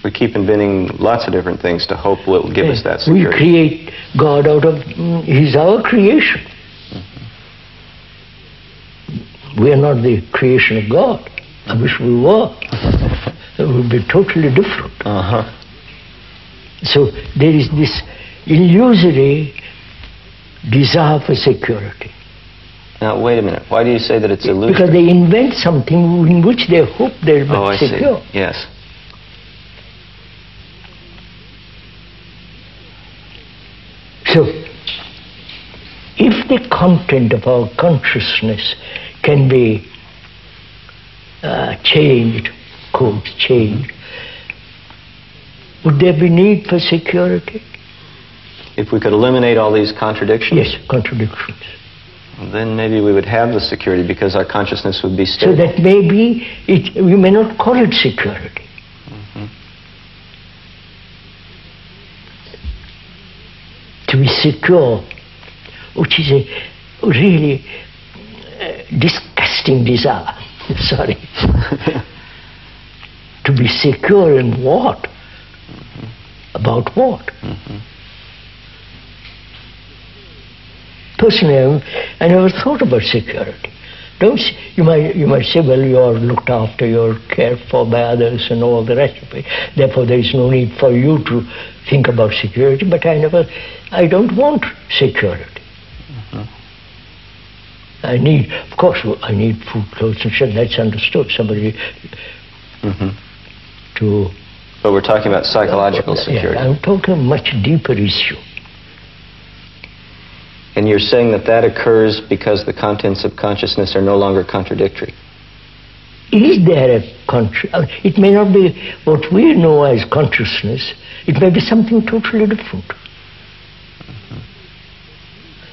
We keep inventing lots of different things to hope will give us that security. We create God out of, He's our creation. We are not the creation of God. I wish we were. It would be totally different. So there is this illusory desire for security. Now, wait a minute. Why do you say that it's illusory? Because they invent something in which they hope they'll be secure. See. Yes. So, if the content of our consciousness can be changed, would there be need for security? If we could eliminate all these contradictions? Yes, contradictions. Then maybe we would have the security because our consciousness would be stable. So that maybe we may not call it security. To be secure, which is a really disgusting desire. Sorry. To be secure in what? About what? Personally, I never thought about security. You might say, well, you are looked after, you're cared for by others and all the rest of it. Therefore, there is no need for you to think about security. But I don't want security. I need, of course, I need food, clothes, and shit. That's understood. Somebody to. But we're talking about psychological security. Yeah, I'm talking a much deeper issue. And you're saying that occurs because the contents of consciousness are no longer contradictory. Is there a it may not be what we know as consciousness. It may be something totally different.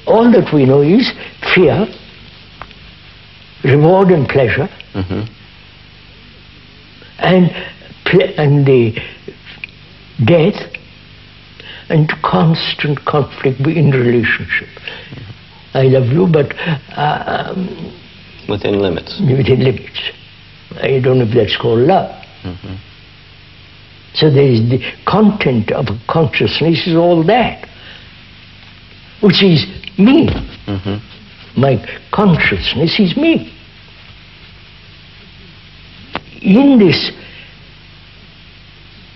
All that we know is fear, reward and pleasure, and the death, and constant conflict in relationship. I love you, but within limits. Within limits. I don't know if that's called love. So there is the content of consciousness is all that, which is me. My consciousness is me. In this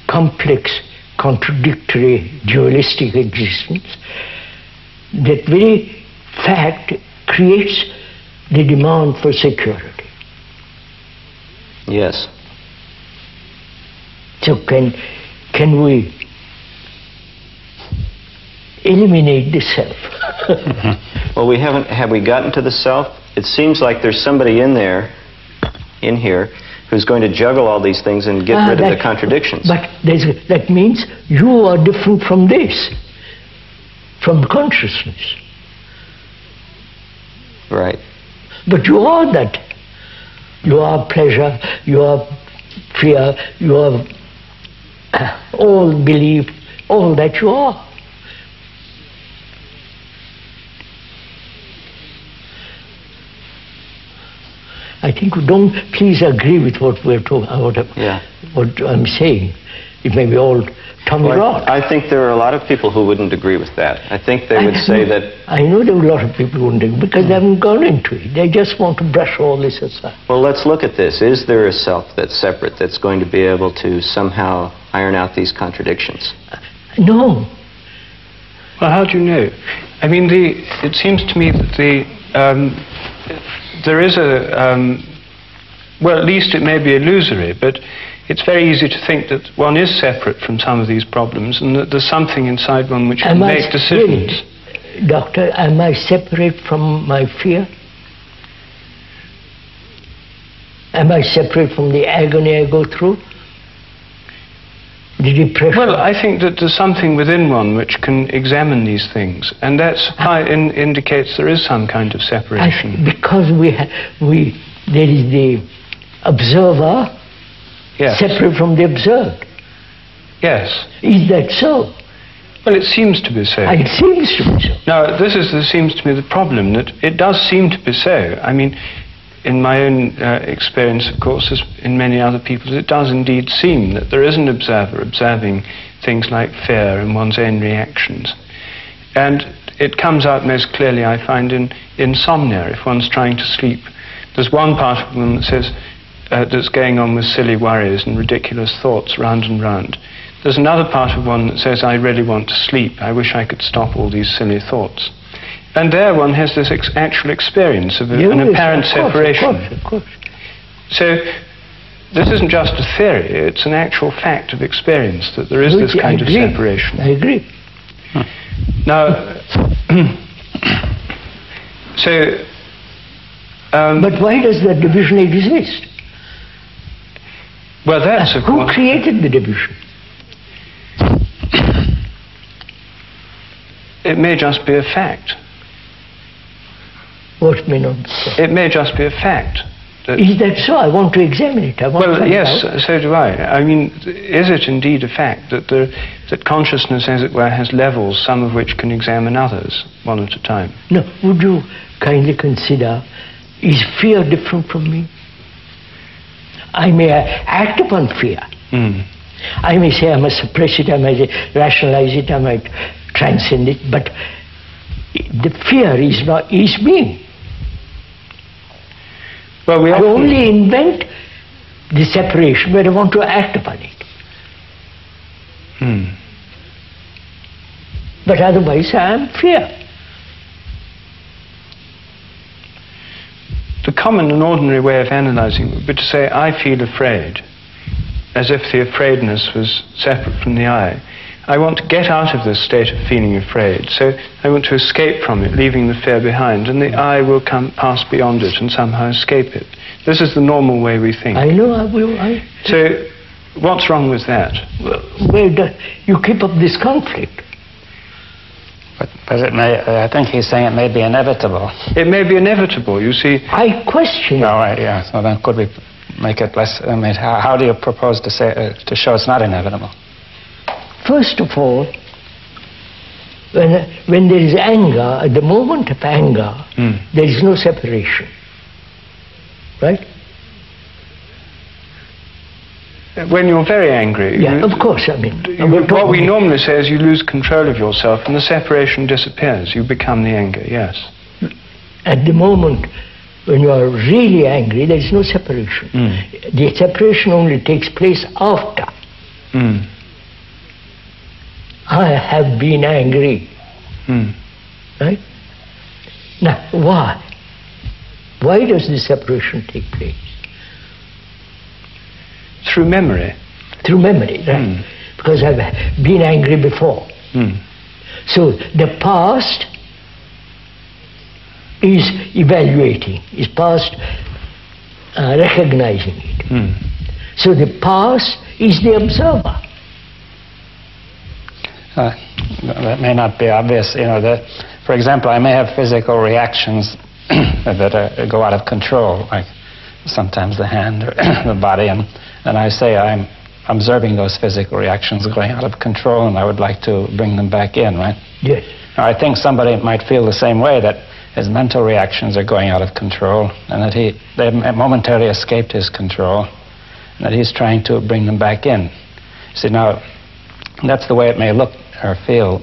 complex, contradictory, dualistic existence, that very fact creates the demand for security. Yes. So can we eliminate the self? Well, have we gotten to the self? It seems like there's somebody in here, who's going to juggle all these things and get rid of the contradictions. But that means you are different from this, from consciousness. Right. But you are that. You are pleasure, you are fear, you are all belief, all that you are. I think please agree with what we're talking about, what I'm saying. It may be all Tommy Rod. I think there are a lot of people who wouldn't agree with that. I think they would say that... I know there are a lot of people who wouldn't agree because they haven't gone into it. They just want to brush all this aside. Well, let's look at this. Is there a self that's separate, that's going to be able to somehow iron out these contradictions? No. Well, how do you know? I mean, it seems to me that there is well, at least it may be illusory, but it's very easy to think that one is separate from some of these problems and that there's something inside one which can make decisions. Wait, Doctor, am I separate from my fear? Am I separate from the agony I go through? The depression? Well, I think that there's something within one which can examine these things, and that indicates there is some kind of separation. Because there is the observer, yes, separate from the observed. Yes. Is that so? Well, it seems to be so. It seems to be so. Now, this seems to me the problem, that it does seem to be so. I mean, in my own experience, of course, as in many other people's, it does indeed seem that there is an observer observing things like fear and one's own reactions. And it comes out most clearly, I find, in insomnia. If one's trying to sleep, there's one part of one that says, that's going on with silly worries and ridiculous thoughts round and round. There's another part of one that says, I really want to sleep. I wish I could stop all these silly thoughts. And there one has this actual experience of an apparent separation. Of course. So this isn't just a theory, it's an actual fact of experience that there is this kind of separation. I agree. Now, so... but why does that division exist? Well, that's of course... Who created the division? It may just be a fact. What may not be so? It may just be a fact. Is that so? I want to examine it. Well, yes, so do I. I mean, is it indeed a fact that that consciousness, as it were, has levels, some of which can examine others, one at a time? No. Would you kindly consider, is fear different from me? I may act upon fear. I may say I must suppress it, I might rationalize it, I might transcend it, but the fear is me. Well, I only invent the separation when I want to act upon it. But otherwise I am fear. The common and ordinary way of analyzing would be to say, I feel afraid, as if the afraidness was separate from the I. I want to get out of this state of feeling afraid, so I want to escape from it, leaving the fear behind, and the I will pass beyond it and somehow escape it. This is the normal way we think. I know, I will. So, what's wrong with that? Well, you keep up this conflict. But it may, I think he's saying it may be inevitable. It may be inevitable, you see. I question it. Yeah, so then could we make it less, I mean, how do you propose to say, to show it's not inevitable? First of all, when there is anger, at the moment of anger, there is no separation. Right? When you're very angry... Yeah, of course, I mean... what we normally say is you lose control of yourself and the separation disappears. You become the anger, yes. At the moment when you are really angry, there is no separation. The separation only takes place after. I have been angry. Right? Now, why? Why does the separation take place? Through memory. Through memory, right? Because I've been angry before. So the past is evaluating, is past recognizing it. So the past is the observer. That may not be obvious, you know, for example, I may have physical reactions that go out of control, like sometimes the hand or the body, and I say I'm observing those physical reactions going out of control and I would like to bring them back in, right? Yes. Now, I think somebody might feel the same way, that his mental reactions are going out of control and that they momentarily escaped his control and that he's trying to bring them back in. See, now, that's the way it may look or feel